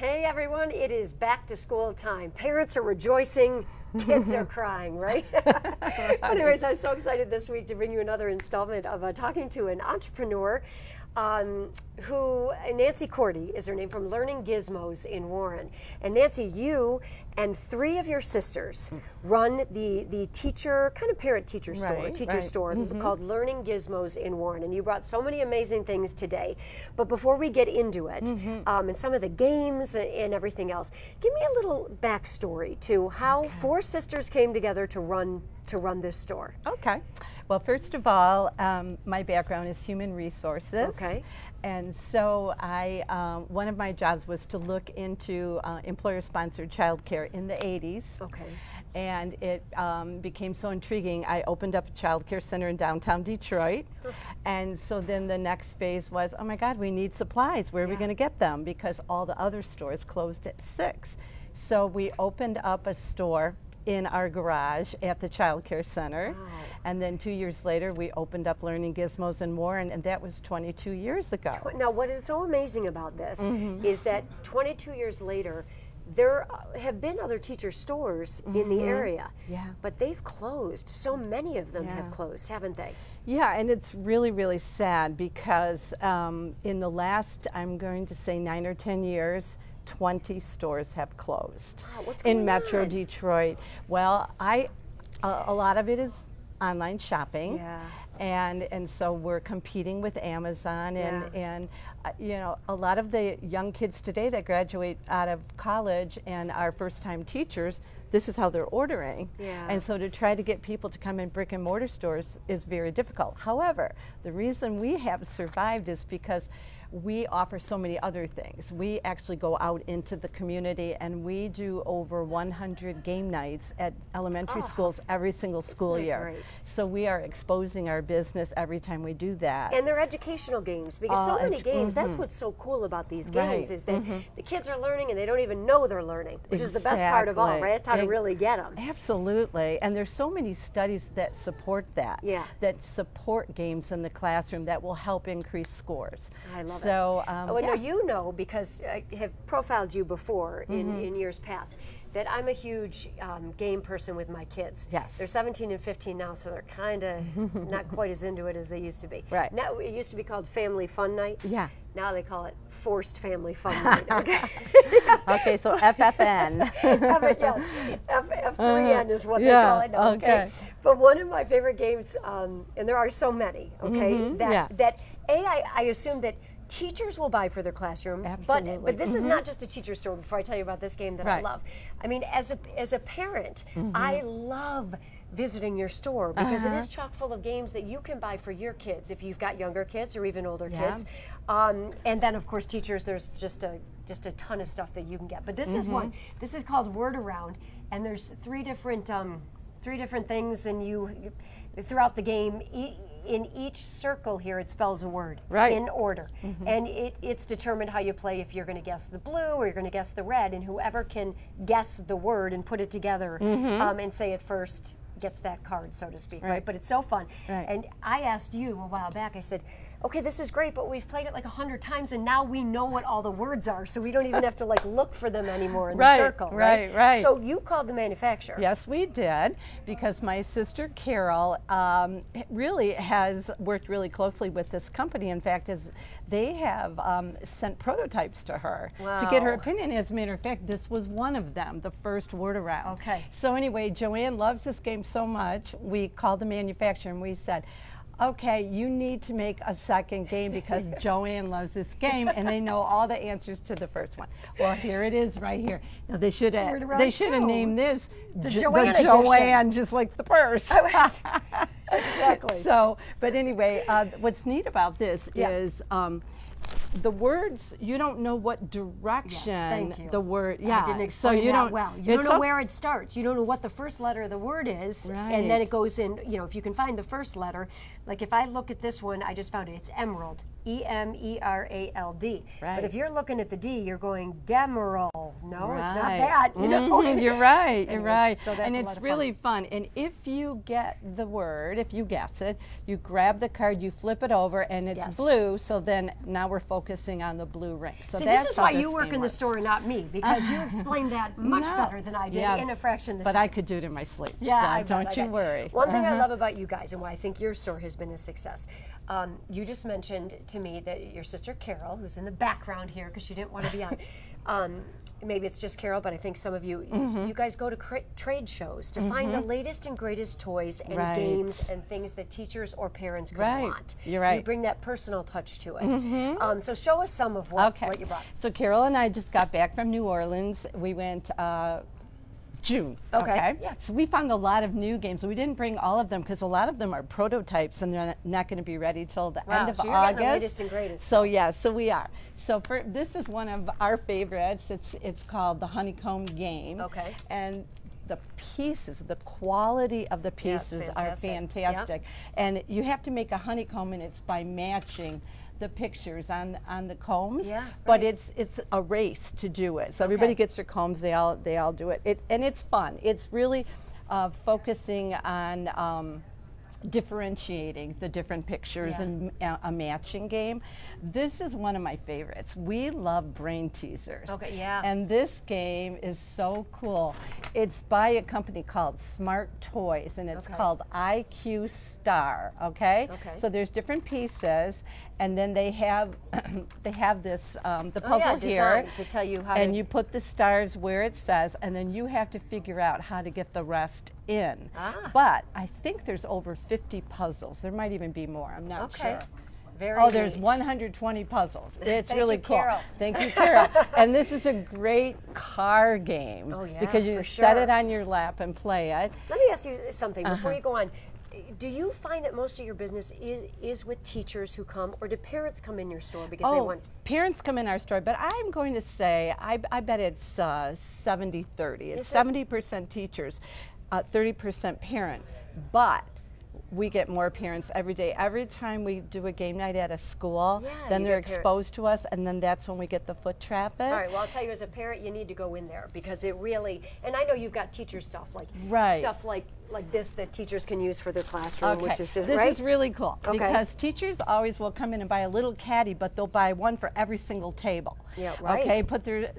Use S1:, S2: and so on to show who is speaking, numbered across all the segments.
S1: Hey everyone, it is back to school time. Parents are rejoicing, kids are crying, right? Anyways, I'm so excited this week to bring you another installment of talking to an entrepreneur who, Nancy Korte is her name, from Learning Gizmos in Warren. And Nancy, you and 3 of your sisters run the teacher, kind of parent-teacher store, called Learning Gizmos in Warren. And you brought so many amazing things today. But before we get into it, and some of the games and everything else, give me a little backstory to how 4 sisters came together to run this store.
S2: Okay. Well, first of all, my background is human resources.
S1: Okay.
S2: And so one of my jobs was to look into employer-sponsored childcare in the 80s.
S1: Okay.
S2: And it became so intriguing, I opened up a child care center in downtown Detroit. And so then the next phase was, oh my God, we need supplies. Where are we going to get them? Because all the other stores closed at 6. So we opened up a store in our garage at the child care center. Wow. And then 2 years later we opened up Learning Gizmos in Warren, and that was 22 years ago.
S1: Now what is so amazing about this is that 22 years later there have been other teacher stores in the area, but they've closed. So many of them have closed, haven't they?
S2: Yeah, and it's really, really sad because in the last, I'm going to say 9 or 10 years, 20 stores have closed.
S1: Wow, what's going
S2: in Metro
S1: on?
S2: Detroit. Well, a lot of it is online shopping.
S1: Yeah.
S2: And so we're competing with Amazon, and you know, a lot of the young kids today that graduate out of college and are first-time teachers, this is how they're ordering.
S1: Yeah.
S2: And so to try to get people to come in brick and mortar stores is very difficult. However, the reason we have survived is because we offer so many other things. We actually go out into the community and we do over 100 game nights at elementary schools every single school year.
S1: Great?
S2: So we are exposing our business every time we do that.
S1: And they're educational games, because so many games, that's what's so cool about these games, is that the kids are learning and they don't even know they're learning, which is the best part of all, right? That's how to really get them.
S2: Absolutely. And there's so many studies that support that, that support games in the classroom that will help increase scores.
S1: I love it.
S2: So,
S1: well, no, you know, because I have profiled you before in years past, that I'm a huge game person with my kids.
S2: Yes.
S1: They're 17 and 15 now, so they're kind of not quite as into it as they used to be.
S2: Right.
S1: Now, it used to be called Family Fun Night.
S2: Yeah.
S1: Now they call it Forced Family Fun Night. Okay,
S2: okay, so FFN.
S1: Yes, F3N is what they call it now. Okay. But one of my favorite games, and there are so many, that I assume that teachers will buy for their classroom, but this is not just a teacher store. Before I tell you about this game that I love, I mean, as a parent, I love visiting your store, because it is chock full of games that you can buy for your kids if you've got younger kids or even older kids. And then of course teachers, there's just a ton of stuff that you can get. But this is one. This is called Word Around, and there's three different things, and you throughout the game. In each circle here, it spells a word in order, and it's determined how you play, if you're going to guess the blue or you're going to guess the red, and whoever can guess the word and put it together and say it first gets that card, so to speak, right? But it's so fun. And I asked you a while back, I said, okay, this is great, but we've played it like 100 times, and now we know what all the words are, so we don't even have to like look for them anymore in the circle, right? So you called the manufacturer.
S2: Yes, we did, because my sister Carol really has worked really closely with this company. In fact, they have sent prototypes to her to get her opinion. As a matter of fact, this was one of them, the first Word Around.
S1: Okay.
S2: So anyway, JoAnne loves this game so much, we called the manufacturer and we said, okay, you need to make a second game because JoAnne loves this game and they know all the answers to the first one. Well, here it is right here. Now they should have named this the JoAnne, just like the first.
S1: Exactly.
S2: So, but anyway, what's neat about this is the words, you don't know what direction the word,
S1: I didn't explain that well. You don't know where it starts. You don't know what the first letter of the word is, and then it goes in, you know, if you can find the first letter, like if I look at this one, I just found it. It's emerald. E-M-E-R-A-L-D.
S2: Right.
S1: But if you're looking at the D, you're going demerald. No,
S2: right.
S1: it's not that. You know?
S2: You're right. You're right.
S1: So
S2: and it's really fun. And if you get the word, if you guess it, you grab the card, you flip it over, and it's blue. So then now we're focusing on the blue ring. So
S1: see,
S2: that's
S1: this is why you work in the store and not me, because you explained that much better than I did in a fraction of the time.
S2: But I could do it in my sleep.
S1: Yeah,
S2: so don't you worry.
S1: One thing I love about you guys and why I think your store has been a success. You just mentioned to me that your sister Carol, who's in the background here because she didn't want to be on, maybe it's just Carol, but I think some of you, you guys go to trade shows to find the latest and greatest toys and games and things that teachers or parents could want.
S2: You're right.
S1: You bring that personal touch to it. So show us some of what you brought.
S2: So Carol and I just got back from New Orleans. We went June. Okay. Yeah. So we found a lot of new games. We didn't bring all of them because a lot of them are prototypes and they're not going to be ready till the end of
S1: so you're
S2: August.
S1: Getting the latest and greatest.
S2: So yeah, so we are. So this is one of our favorites. It's called the honeycomb game.
S1: Okay.
S2: And the pieces, the quality of the pieces are fantastic. Yep. And you have to make a honeycomb, and it's by matching the pictures on the combs, but it's a race to do it. So everybody gets their combs. They all do it. And it's fun. It's really focusing on differentiating the different pictures and a matching game. This is one of my favorites. We love brain teasers.
S1: Okay, yeah.
S2: And this game is so cool. It's by a company called Smart Toys, and it's called IQ Star. Okay. So there's different pieces, and then they have this the puzzle here
S1: to tell you how.
S2: And you put the stars where it says, and then you have to figure out how to get the rest in. But I think there's over 50 puzzles. There might even be more. I'm not sure.
S1: Very
S2: there's 120 puzzles. It's
S1: Thank
S2: really
S1: you,
S2: cool.
S1: Carol.
S2: Thank you, Carol. And this is a great car game because you just set it on your lap and play it.
S1: Let me ask you something before you go on. Do you find that most of your business is with teachers who come, or do parents come in your store because they want?
S2: Parents come in our store, but I'm going to say I bet it's 70-30. It's 70% teachers, 30% parent, but we get more parents every day. Every time we do a game night at a school, then they're exposed to us, and then that's when we get the foot traffic. All
S1: right, well, I'll tell you, as a parent, you need to go in there because it really, and I know you've got teacher stuff, like stuff like this that teachers can use for their classroom, which is just,
S2: This is really cool because teachers always will come in and buy a little caddy, but they'll buy one for every single table.
S1: Yeah, right.
S2: Okay, put their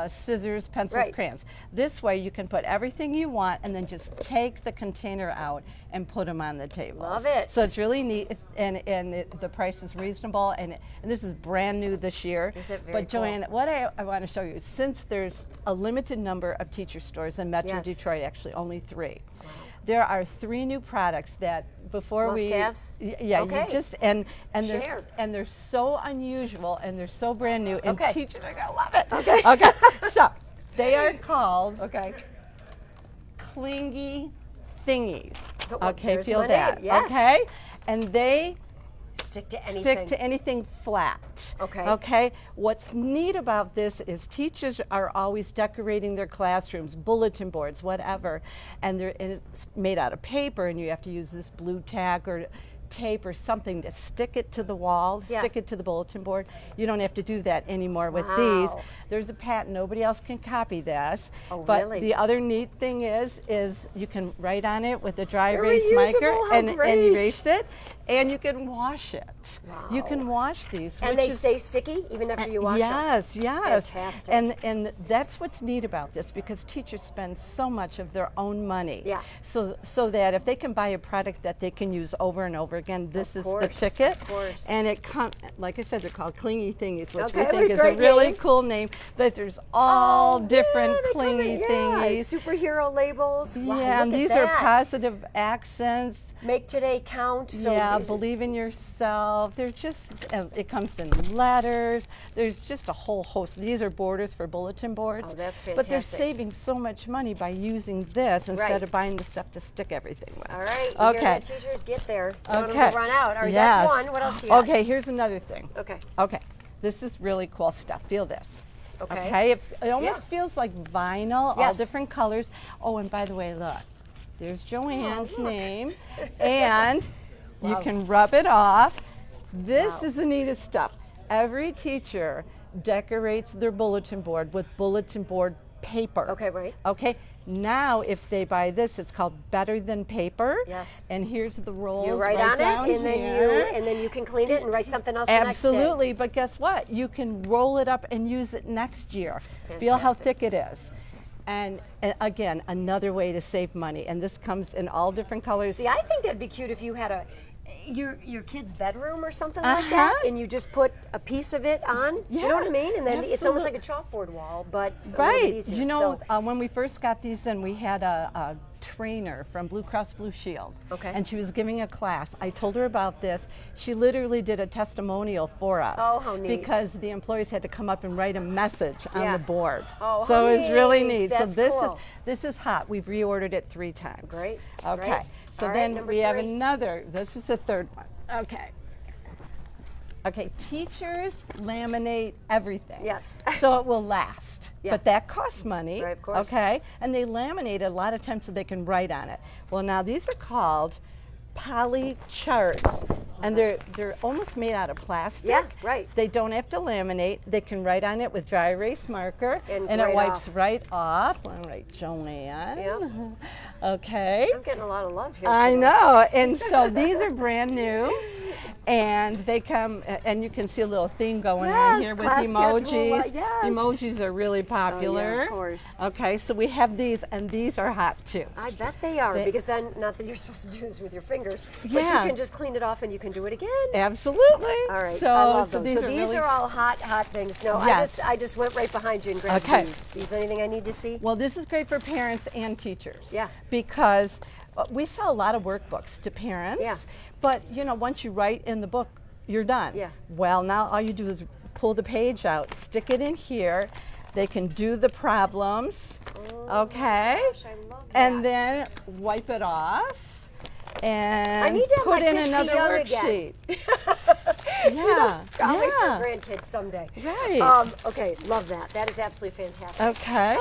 S2: scissors, pencils, crayons. This way you can put everything you want and then just take the container out and put them on the table.
S1: Love it.
S2: So it's really neat, and the price is reasonable, and this is brand new this year.
S1: Is it very
S2: But JoAnne, what I want to show you, since there's a limited number of teacher stores in Metro Detroit, actually only 3. Wow. There are 3 new products that before
S1: must-haves?
S2: you just and they're so unusual and they're so brand new and teachers are gonna love it. Okay. So they are called clingy thingies. Okay, feel that.
S1: Yes.
S2: Okay, and they
S1: stick to anything.
S2: Stick to anything flat. Okay. What's neat about this is teachers are always decorating their classrooms, bulletin boards, whatever, and it's made out of paper, and you have to use this blue tack or tape or something to stick it to the wall, stick it to the bulletin board. You don't have to do that anymore with these. There's a patent. Nobody else can copy this. But the other neat thing is you can write on it with a dry erase marker and erase it, and you can wash it.
S1: Wow.
S2: You can wash these.
S1: And they stay sticky even after you wash them?
S2: Yes.
S1: Fantastic.
S2: And that's what's neat about this, because teachers spend so much of their own money. So that if they can buy a product that they can use over and over again, this is the ticket.
S1: Of course.
S2: And it comes, like I said, they're called clingy thingies, which we think is a really cool name. But there's all different clingy thingies.
S1: Superhero labels. Wow,
S2: and these are positive accents.
S1: Make today count. So
S2: believe in yourself. They're just, it comes in letters. There's just a whole host. These are borders for bulletin boards.
S1: Oh, that's fantastic.
S2: But they're saving so much money by using this instead of buying the stuff to stick everything with.
S1: All right. Okay. Teachers, get there. Don't run out. All right, that's one. What else do you got?
S2: Okay, here's another thing. Okay. This is really cool stuff. Feel this. Okay. It almost feels like vinyl, all different colors. Oh, and by the way, look. There's JoAnne's name. And
S1: Wow.
S2: You can rub it off. This is the neatest stuff. Every teacher decorates their bulletin board with bulletin board paper.
S1: Okay, right.
S2: Okay, now if they buy this, it's called Better Than Paper.
S1: Yes.
S2: And here's the rolls.
S1: You write
S2: right
S1: on
S2: down
S1: it, and then you can clean it and write something else the next day.
S2: Absolutely, but guess what? You can roll it up and use it next year.
S1: Fantastic.
S2: Feel how thick it is. And again, another way to save money. And this comes in all different colors.
S1: See, I think that'd be cute if you had your kid's bedroom or something like that, and you just put a piece of it on. You know what I mean? And then it's almost like a chalkboard wall, but a little bit easier.
S2: You know, when we first got these in, we had a trainer from Blue Cross Blue Shield, and she was giving a class. I told her about this. She literally did a testimonial for us.
S1: Oh, how neat.
S2: Because the employees had to come up and write a message on the board.
S1: Oh,
S2: so it was really neat.
S1: That's
S2: so this is hot. We've reordered it 3 times.
S1: Great.
S2: Okay.
S1: Great.
S2: So
S1: all
S2: then
S1: right,
S2: we have another. This is the 3rd one. Okay. Okay, teachers laminate everything.
S1: Yes.
S2: So it will last.
S1: Yeah.
S2: But that costs money.
S1: Right, of course.
S2: Okay. And they laminate it a lot of times so they can write on it. Well, now these are called poly charts. And they're almost made out of plastic.
S1: Yeah, right.
S2: They don't have to laminate. They can write on it with dry erase marker.
S1: And
S2: it wipes right off. I'm going to write JoAnne.
S1: Yeah.
S2: Okay.
S1: I'm getting a lot of love here.
S2: I know. And so these are brand new. And they come, and you can see a little theme going on here with emojis. Emojis are really popular.
S1: Oh, yeah, of course.
S2: Okay, so we have these, and these are hot too.
S1: I bet they are, because then, not that you're supposed to do this with your fingers, but you can just clean it off and you can do it again.
S2: Absolutely.
S1: All right,
S2: so,
S1: I love them.
S2: These
S1: so these are all hot things. No,
S2: yes.
S1: I just went right behind you and grabbed these. These anything I need to see?
S2: Well, this is great for parents and teachers.
S1: Yeah.
S2: Because we sell a lot of workbooks to parents.
S1: Yeah.
S2: But, you know, once you write in the book, you're done.
S1: Yeah.
S2: Well, now all you do is pull the page out, stick it in here. They can do the problems.
S1: Oh,
S2: okay.
S1: Gosh, I love that.
S2: And then wipe it off. And
S1: I need to have
S2: put
S1: my
S2: in
S1: kids
S2: another
S1: be young
S2: worksheet.
S1: Again.
S2: Yeah.
S1: I'll wait for grandkids someday.
S2: Right.
S1: Okay, love that. That is absolutely fantastic.
S2: Okay.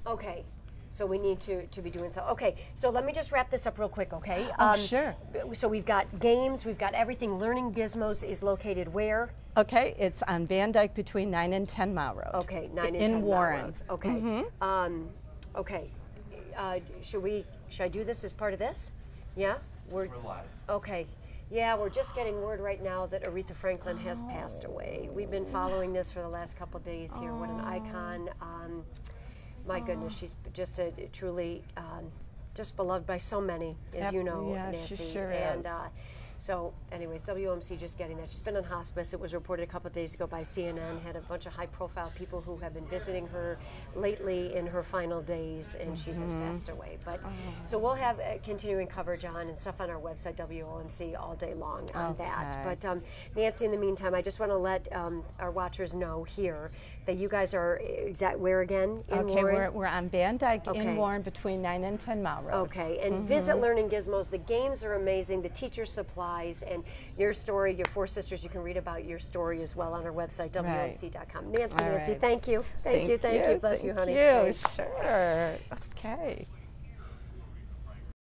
S1: Okay. So we need to be doing so. Okay, so let me just wrap this up real quick, okay?
S2: Sure.
S1: So we've got games, we've got everything. Learning Gizmos is located where?
S2: Okay, it's on Van Dyke between 9 and 10 Mile Road.
S1: Okay, 9 and 10
S2: in Warren.
S1: Mile Road. Okay. Okay. Should I do this as part of this? Yeah? We're live. Okay. Yeah, we're just getting word right now that Aretha Franklin has passed away. We've been following this for the last couple of days here. What an icon. My goodness, she's just a truly just beloved by so many, as you know, Nancy.
S2: She sure
S1: and
S2: is.
S1: so, anyways, WOMC just getting that. She's been on hospice. It was reported a couple of days ago by CNN. Had a bunch of high-profile people who have been visiting her lately in her final days, and she has passed away. But so we'll have continuing coverage on and stuff on our website, WOMC, all day long on that. But Nancy, in the meantime, I just want to let our watchers know here that you guys are where again? In Warren?
S2: We're on Van Dyke in Warren between 9 and 10 Mile Road.
S1: Okay, and visit Learning Gizmos. The games are amazing. The teacher supplies and your story, your 4 sisters. You can read about your story as well on our website, WOMC.com. Nancy, thank you. Thank you. Bless you, honey.
S2: Thank you. Sure. Okay.